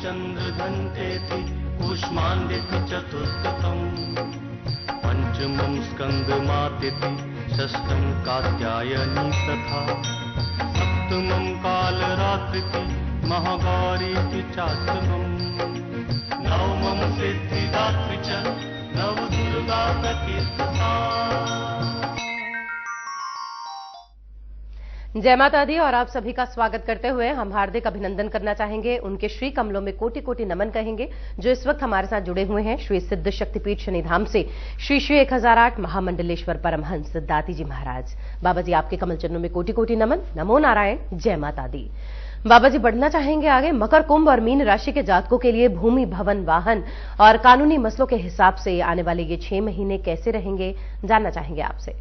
चन्द्रघण्टेति कूष्माण्डेति चतुर्थकम् पंचमं स्कन्दमातेति षष्ठं कात्यायनी तथा सप्तमं कालरात्रिति महागौरीति चाष्टमम् नवमं सिद्धिदात्री च नवदुर्गा प्रकीर्तिता। जय माता दी और आप सभी का स्वागत करते हुए हम हार्दिक अभिनंदन करना चाहेंगे, उनके श्री कमलों में कोटि कोटि नमन कहेंगे जो इस वक्त हमारे साथ जुड़े हुए हैं श्री सिद्ध शक्तिपीठ शनिधाम से श्री श्री 1008 महामंडलेश्वर परमहंस दाती जी महाराज। बाबा जी आपके कमल चरणों में कोटि कोटि नमन। नमो नारायण, जय माता दी। बाबा जी बढ़ना चाहेंगे आगे। मकर, कुंभ और मीन राशि के जातकों के लिए भूमि, भवन, वाहन और कानूनी मसलों के हिसाब से आने वाले ये 6 महीने कैसे रहेंगे, जानना चाहेंगे आपसे।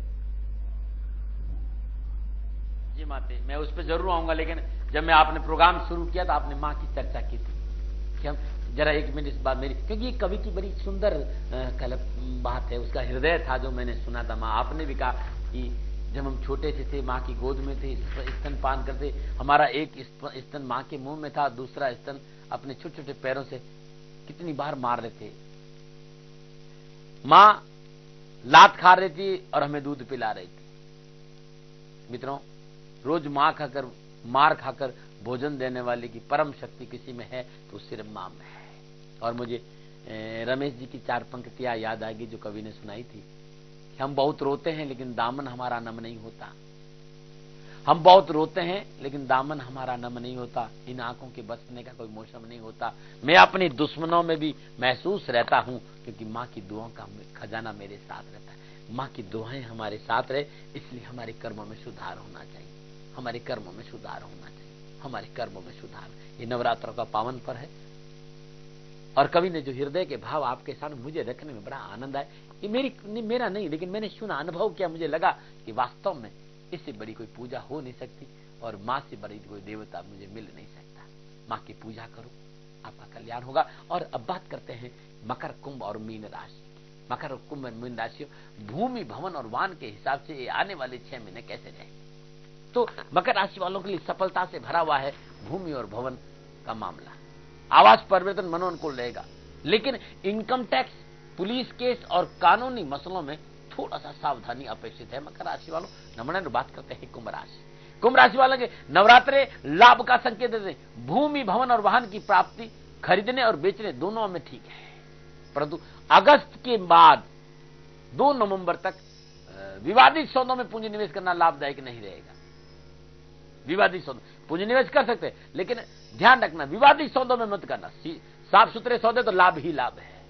जी माते, मैं उस पर जरूर आऊंगा, लेकिन जब मैं आपने प्रोग्राम शुरू किया तो आपने माँ की चर्चा की थी कि हम जरा 1 मिनट इस बात मेरी, क्योंकि ये कवि की बड़ी सुंदर बात है, उसका हृदय था जो मैंने सुना था। माँ आपने भी कहा कि जब हम छोटे से थे, माँ की गोद में थे, स्तनपान करते, हमारा एक स्तन माँ के मुंह में था, दूसरा स्तन अपने छोटे छोटे पैरों से कितनी बार मार रहे थे। माँ लात खा रही थी और हमें दूध पिला रही थी। मित्रों, रोज मार खाकर भोजन देने वाले की परम शक्ति किसी में है तो सिर्फ मां में है। और मुझे रमेश जी की 4 पंक्तियां याद आ गई जो कवि ने सुनाई थी कि हम बहुत रोते हैं लेकिन दामन हमारा नम नहीं होता। हम बहुत रोते हैं लेकिन दामन हमारा नम नहीं होता। इन आंखों के बसने का कोई मौसम नहीं होता। मैं अपनी दुश्मनों में भी महसूस रहता हूं क्योंकि माँ की दुआओं का खजाना मेरे साथ रहता है। माँ की दुआएं हमारे साथ रहे, इसलिए हमारे कर्मों में सुधार होना चाहिए। हमारे कर्मों में सुधार होना चाहिए। हमारे कर्मों में सुधार। ये नवरात्रों का पावन पर्व है और कवि ने जो हृदय के भाव आपके सामने मुझे रखने में बड़ा आनंद आया। ये मेरा नहीं, लेकिन मैंने सुना, अनुभव किया, मुझे लगा कि वास्तव में इससे बड़ी कोई पूजा हो नहीं सकती और माँ से बड़ी कोई देवता मुझे मिल नहीं सकता। माँ की पूजा करो, आपका कल्याण होगा। और अब बात करते हैं मकर, कुंभ और मीन राशि। मकर और कुंभ और मीन राशि भूमि, भवन और वाहन के हिसाब से ये आने वाले 6 महीने कैसे रहेंगे। तो मकर राशि वालों के लिए सफलता से भरा हुआ है भूमि और भवन का मामला। आवास परिवर्तन मनोनुकूल रहेगा, लेकिन इनकम टैक्स, पुलिस केस और कानूनी मसलों में थोड़ा सा सावधानी अपेक्षित है मकर राशि वालों। नमूना बात करते हैं कुंभ राशि। कुंभ राशि वालों के नवरात्रे लाभ का संकेत देते हैं। भूमि, भवन और वाहन की प्राप्ति खरीदने और बेचने दोनों में ठीक है, परंतु अगस्त के बाद 2 नवंबर तक विवादित सौदों में पूंजी निवेश करना लाभदायक नहीं रहेगा। विवादित सौदों पूंजी निवेश कर सकते हैं, लेकिन ध्यान रखना विवादित सौदों में मत करना। साफ सुथरे सौदे तो लाभ ही लाभ है।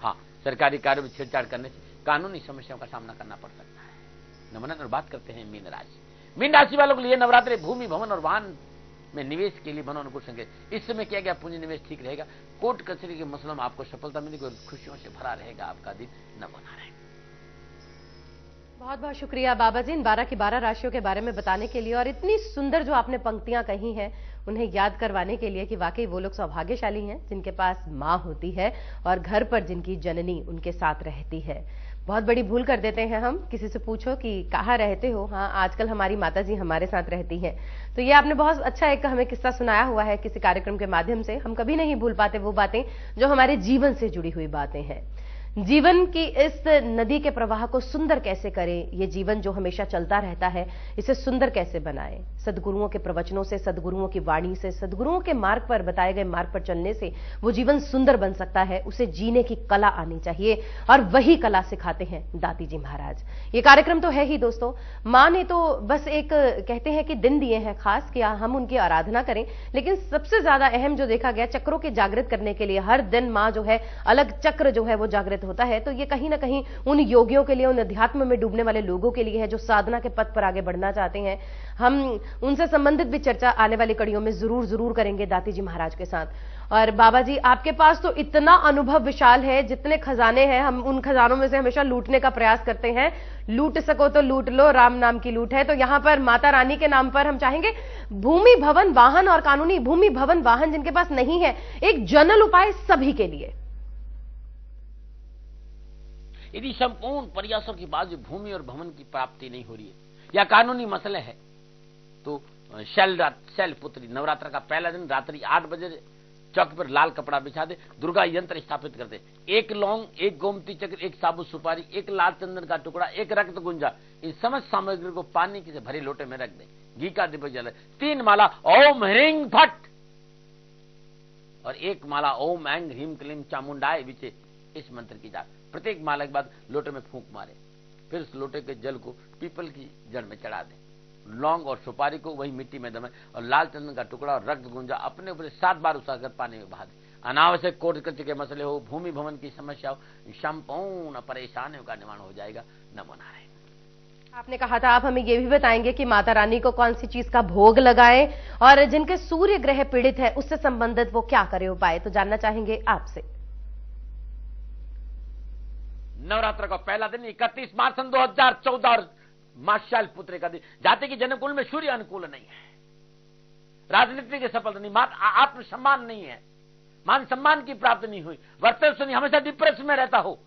हाँ, सरकारी कार्य में छेड़छाड़ करने से कानूनी समस्याओं का सामना करना पड़ सकता है। नमूना बात करते हैं मीन राशि। मीन राशि वालों के लिए नवरात्रि भूमि, भवन और वाहन में निवेश के लिए मनोनुकूल संकेत। इस समय किया गया पूंजी निवेश ठीक रहेगा। कोर्ट कचहरी के मसलों में आपको सफलता मिलेगी और खुशियों से भरा रहेगा आपका दिन। नमो नारायण। बहुत बहुत शुक्रिया बाबा जी इन 12 की 12 राशियों के बारे में बताने के लिए और इतनी सुंदर जो आपने पंक्तियां कही हैं उन्हें याद करवाने के लिए कि वाकई वो लोग सौभाग्यशाली हैं जिनके पास माँ होती है और घर पर जिनकी जननी उनके साथ रहती है। बहुत बड़ी भूल कर देते हैं हम, किसी से पूछो कि कहाँ रहते हो, हाँ आजकल हमारी माता जी हमारे साथ रहती हैं। तो ये आपने बहुत अच्छा एक हमें किस्सा सुनाया हुआ है किसी कार्यक्रम के माध्यम से। हम कभी नहीं भूल पाते वो बातें जो हमारे जीवन से जुड़ी हुई बातें हैं। जीवन की इस नदी के प्रवाह को सुंदर कैसे करें, ये जीवन जो हमेशा चलता रहता है इसे सुंदर कैसे बनाएं। सदगुरुओं के प्रवचनों से, सदगुरुओं की वाणी से, सदगुरुओं के मार्ग पर, बताए गए मार्ग पर चलने से वो जीवन सुंदर बन सकता है। उसे जीने की कला आनी चाहिए और वही कला सिखाते हैं दाती जी महाराज। ये कार्यक्रम तो है ही दोस्तों। माँ ने तो बस एक कहते हैं कि दिन दिए हैं खास कि हम उनकी आराधना करें, लेकिन सबसे ज्यादा अहम जो देखा गया चक्रों के जागृत करने के लिए हर दिन माँ जो है अलग चक्र जो है वो जागृत होता है। तो ये कहीं ना कहीं उन योगियों के लिए, उन अध्यात्म में डूबने वाले लोगों के लिए है जो साधना के पथ पर आगे बढ़ना चाहते हैं। हम उनसे संबंधित भी चर्चा आने वाली कड़ियों में जरूर करेंगे दाती जी महाराज के साथ। और बाबा जी आपके पास तो इतना अनुभव विशाल है, जितने खजाने हैं हम उन खजानों में से हमेशा लूटने का प्रयास करते हैं। लूट सको तो लूट लो, राम नाम की लूट है। तो यहां पर माता रानी के नाम पर हम चाहेंगे भूमि, भवन, वाहन और कानूनी भूमि, भवन, वाहन जिनके पास नहीं है, एक जनरल उपाय सभी के लिए। यदि संपूर्ण प्रयासों के बाद भूमि और भवन की प्राप्ति नहीं हो रही है या कानूनी मसले हैं तो शैलपुत्री, नवरात्र का पहला दिन रात्रि 8 बजे चौक पर लाल कपड़ा बिछा दे, दुर्गा यंत्र स्थापित कर दे, 1 लौंग, 1 गोमती चक्र, 1 साबुत सुपारी, 1 लाल चंदन का टुकड़ा, 1 रक्त गुंजा, इन समस्त सामग्री को पानी से भरे लोटे में रख दे, घी का दीपक जलाए, 3 माला ओम ह्रीं फट और 1 माला ओम ऐं ह्रीं क्लीं चामुंडाय बिचे, इस मंत्र की जाप। प्रत्येक माला के बाद लोटे में फूंक मारे, फिर उस लोटे के जल को पीपल की जड़ में चढ़ा दे, लौंग और सुपारी को वही मिट्टी में दबाए और लाल चंदन का टुकड़ा और रक्त गुंजा अपने ऊपर 7 बार उछालकर पानी में बहा दे। अनावश्यक कोर्ट कचरे के मसले हो, भूमि भवन की समस्या हो, संपूर्ण परेशानियों का निवारण हो जाएगा। नमो नारायण। आपने कहा था आप हमें ये भी बताएंगे कि माता रानी को कौन सी चीज का भोग लगाएं और जिनके सूर्य ग्रह पीड़ित है उससे संबंधित वो क्या करे उपाय, तो जानना चाहेंगे आपसे। नवरात्र का पहला दिन 31 मार्च 2014 और मां शैलपुत्री का दिन। जाति की जन्मकुल में सूर्य अनुकूल नहीं है, राजनीति की सफलता नहीं, आत्मसम्मान नहीं है, मान सम्मान की प्राप्ति नहीं हुई, वर्तमान सुनी हमेशा डिप्रेशन में रहता हो,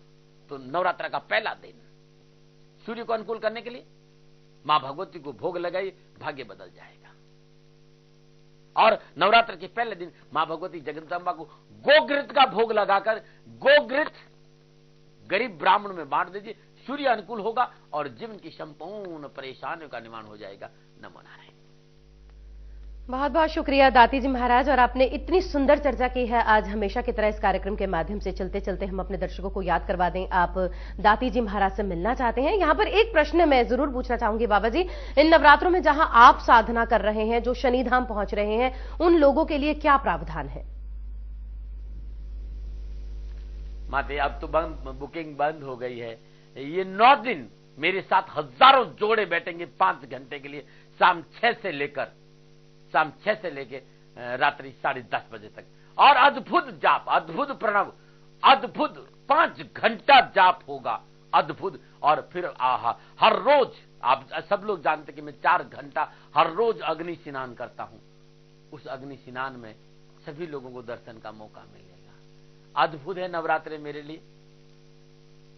तो नवरात्र का पहला दिन सूर्य को अनुकूल करने के लिए मां भगवती को भोग लगाइए, भाग्य बदल जाएगा। और नवरात्र के पहले दिन मां भगवती जगदम्बा को गोघृत का भोग लगाकर गोघृत गरीब ब्राह्मण में बांट दीजिए, सूर्य अनुकूल होगा और जीवन की संपूर्ण परेशानियों का निवारण हो जाएगा। नमो नारायण। बहुत बहुत शुक्रिया दाती जी महाराज, और आपने इतनी सुंदर चर्चा की है आज। हमेशा की तरह इस कार्यक्रम के माध्यम से चलते चलते हम अपने दर्शकों को याद करवा दें, आप दाती जी महाराज से मिलना चाहते हैं। यहां पर एक प्रश्न मैं जरूर पूछना चाहूंगी बाबा जी, इन नवरात्रों में जहां आप साधना कर रहे हैं, जो शनिधाम पहुंच रहे हैं, उन लोगों के लिए क्या प्रावधान है? माते अब तो बुकिंग बंद हो गई है। ये 9 दिन मेरे साथ हजारों जोड़े बैठेंगे 5 घंटे के लिए, शाम 6 से लेकर रात्रि 10:30 बजे तक, और अद्भुत जाप, अद्भुत प्रणव, अद्भुत 5 घंटा जाप होगा, अद्भुत। और फिर हर रोज आप सब लोग जानते कि मैं 4 घंटा हर रोज अग्नि स्नान करता हूं। उस अग्नि स्नान में सभी लोगों को दर्शन का मौका मिलेगा। अद्भुत है नवरात्रे मेरे लिए।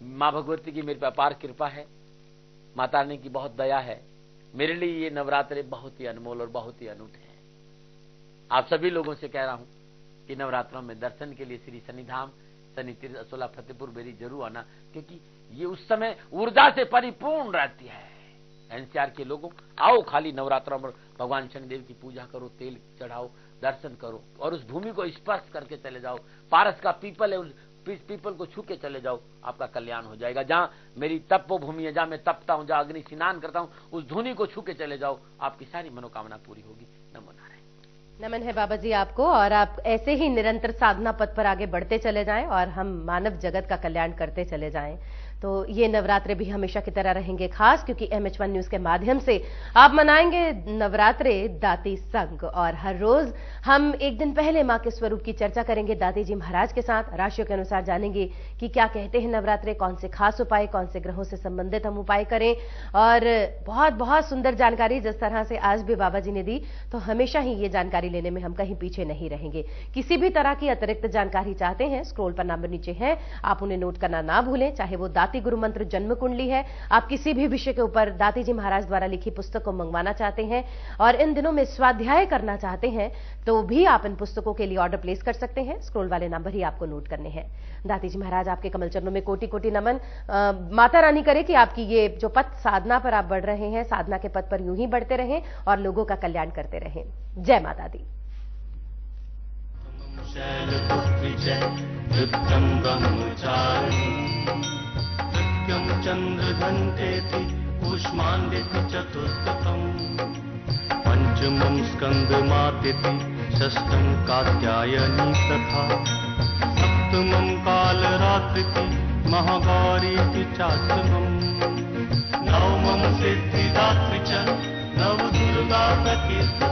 मां भगवती की मेरे पर अपार कृपा है, माता रानी की बहुत दया है। मेरे लिए ये नवरात्रे बहुत ही अनमोल और बहुत ही अनूठे हैं। आप सभी लोगों से कह रहा हूं कि नवरात्रों में दर्शन के लिए श्री शनिधाम, शनि तीर्थ, असोला, फतेहपुर बेरी जरूर आना, क्योंकि ये उस समय ऊर्जा से परिपूर्ण रहती है। एनसीआर के लोगों, आओ खाली नवरात्रों में भगवान शनिदेव की पूजा करो, तेल चढ़ाओ, दर्शन करो और उस भूमि को स्पर्श करके चले जाओ। पारस का पीपल है, उस पीपल को छू के चले जाओ, आपका कल्याण हो जाएगा। जहां मेरी तपोभूमि है, जहां मैं तपता हूं, जहां अग्नि स्नान करता हूं, उस धूनी को छू के चले जाओ, आपकी सारी मनोकामना पूरी होगी। नमो नारायण। नमन है बाबा जी आपको, और आप ऐसे ही निरंतर साधना पथ पर आगे बढ़ते चले जाएं और हम मानव जगत का कल्याण करते चले जाएं। तो ये नवरात्रे भी हमेशा की तरह रहेंगे खास, क्योंकि MH1 न्यूज के माध्यम से आप मनाएंगे नवरात्रे दाती संग, और हर रोज हम एक दिन पहले मां के स्वरूप की चर्चा करेंगे दाती जी महाराज के साथ। राशियों के अनुसार जानेंगे कि क्या कहते हैं नवरात्रे, कौन से खास उपाय, कौन से ग्रहों से संबंधित हम उपाय करें, और बहुत बहुत सुंदर जानकारी जिस तरह से आज भी बाबा जी ने दी, तो हमेशा ही ये जानकारी लेने में हम कहीं पीछे नहीं रहेंगे। किसी भी तरह की अतिरिक्त जानकारी चाहते हैं, स्क्रोल पर नंबर नीचे है, आप उन्हें नोट करना ना भूलें। चाहे वो दाती गुरु मंत्र जन्म कुंडली है, आप किसी भी विषय के ऊपर दाती जी महाराज द्वारा लिखी पुस्तक को मंगवाना चाहते हैं और इन दिनों में स्वाध्याय करना चाहते हैं, तो भी आप इन पुस्तकों के लिए ऑर्डर प्लेस कर सकते हैं। स्क्रोल वाले नंबर ही आपको नोट करने हैं। दाती जी महाराज आपके कमल चरणों में कोटि कोटि नमन। माता रानी करे कि आपकी ये जो पथ साधना पर आप बढ़ रहे हैं, साधना के पथ पर यूं ही बढ़ते रहें और लोगों का कल्याण करते रहें। जय माता दी। चंद्रघंटेति कूष्मांडेति चतुर्थकम् पंचमं स्कंदमातिथि षष्ठं कात्यायनी तथा सप्तमं कालरात्रिति महागौरीति चाष्टमम् नवमं सिद्धिदात्री च नवदुर्गा प्रकीर्तितम्